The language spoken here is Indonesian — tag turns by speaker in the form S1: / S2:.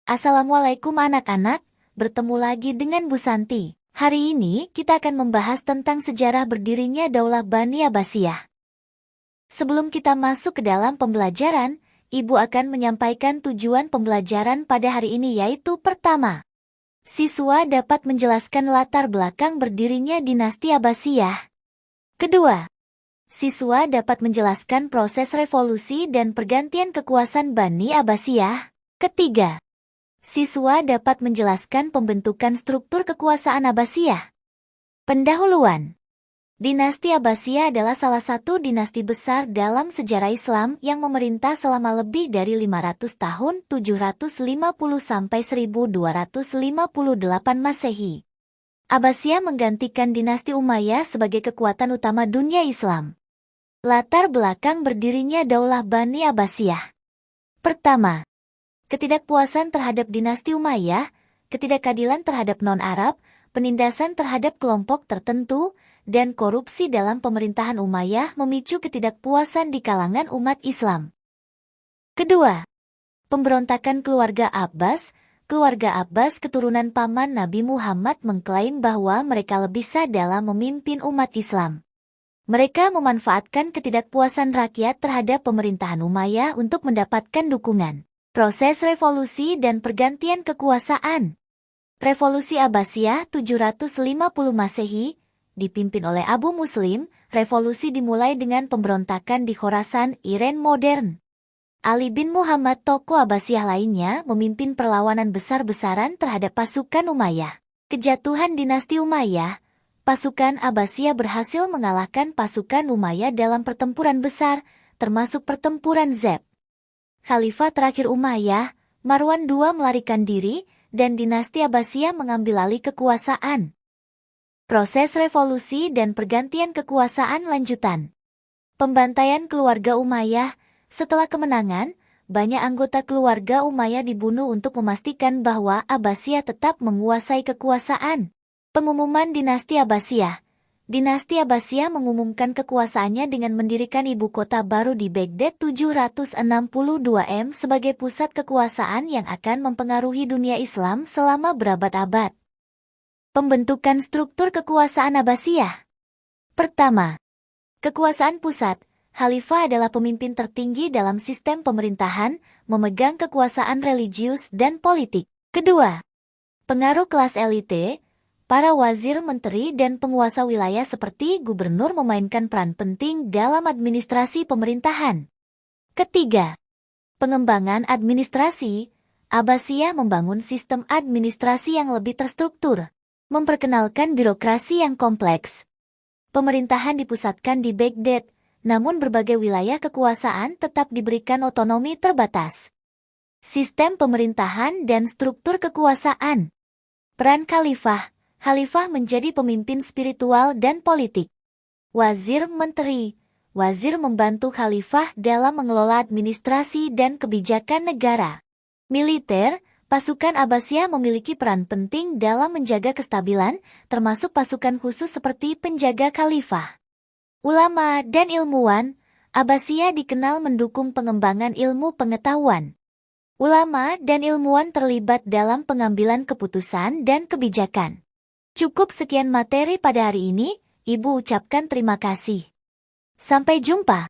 S1: Assalamualaikum anak-anak, bertemu lagi dengan Bu Santi. Hari ini kita akan membahas tentang sejarah berdirinya Daulah Bani Abbasiyah. Sebelum kita masuk ke dalam pembelajaran, Ibu akan menyampaikan tujuan pembelajaran pada hari ini yaitu pertama, siswa dapat menjelaskan latar belakang berdirinya dinasti Abbasiyah. Kedua, siswa dapat menjelaskan proses revolusi dan pergantian kekuasaan Bani Abbasiyah. Ketiga, siswa dapat menjelaskan pembentukan struktur kekuasaan Abbasiyah. Pendahuluan. Dinasti Abbasiyah adalah salah satu dinasti besar dalam sejarah Islam yang memerintah selama lebih dari 500 tahun 750 sampai 1258 Masehi. Abbasiyah menggantikan dinasti Umayyah sebagai kekuatan utama dunia Islam. Latar belakang berdirinya Daulah Bani Abbasiyah. Pertama, ketidakpuasan terhadap dinasti Umayyah, ketidakadilan terhadap non-Arab, penindasan terhadap kelompok tertentu, dan korupsi dalam pemerintahan Umayyah memicu ketidakpuasan di kalangan umat Islam. Kedua, pemberontakan keluarga Abbas. Keluarga Abbas keturunan paman Nabi Muhammad mengklaim bahwa mereka lebih sah dalam memimpin umat Islam. Mereka memanfaatkan ketidakpuasan rakyat terhadap pemerintahan Umayyah untuk mendapatkan dukungan. Proses revolusi dan pergantian kekuasaan. Revolusi Abbasiyah 750 Masehi, dipimpin oleh Abu Muslim, revolusi dimulai dengan pemberontakan di Khorasan, Iran modern. Ali bin Muhammad, tokoh Abbasiyah lainnya, memimpin perlawanan besar-besaran terhadap pasukan Umayyah. Kejatuhan dinasti Umayyah, pasukan Abbasiyah berhasil mengalahkan pasukan Umayyah dalam pertempuran besar, termasuk pertempuran Zeb. Khalifah terakhir Umayyah, Marwan II melarikan diri, dan dinasti Abbasiyah mengambil alih kekuasaan. Proses revolusi dan pergantian kekuasaan lanjutan. Pembantaian keluarga Umayyah. Setelah kemenangan, banyak anggota keluarga Umayyah dibunuh untuk memastikan bahwa Abbasiyah tetap menguasai kekuasaan. Pengumuman dinasti Abbasiyah. Dinasti Abbasiyah mengumumkan kekuasaannya dengan mendirikan ibu kota baru di Baghdad 762 M sebagai pusat kekuasaan yang akan mempengaruhi dunia Islam selama berabad-abad. Pembentukan struktur kekuasaan Abbasiyah. Pertama, kekuasaan pusat. Khalifah adalah pemimpin tertinggi dalam sistem pemerintahan, memegang kekuasaan religius dan politik. Kedua, pengaruh kelas elite. Para wazir, menteri, dan penguasa wilayah seperti gubernur memainkan peran penting dalam administrasi pemerintahan. Ketiga, pengembangan administrasi. Abbasiyah membangun sistem administrasi yang lebih terstruktur, memperkenalkan birokrasi yang kompleks. Pemerintahan dipusatkan di Baghdad, namun berbagai wilayah kekuasaan tetap diberikan otonomi terbatas. Sistem pemerintahan dan struktur kekuasaan. Peran Khalifah. Khalifah menjadi pemimpin spiritual dan politik. Wazir Menteri. Wazir membantu Khalifah dalam mengelola administrasi dan kebijakan negara. Militer. Pasukan Abbasiyah memiliki peran penting dalam menjaga kestabilan, termasuk pasukan khusus seperti penjaga Khalifah. Ulama dan ilmuwan. Abbasiyah dikenal mendukung pengembangan ilmu pengetahuan. Ulama dan ilmuwan terlibat dalam pengambilan keputusan dan kebijakan. Cukup sekian materi pada hari ini, Ibu ucapkan terima kasih. Sampai jumpa.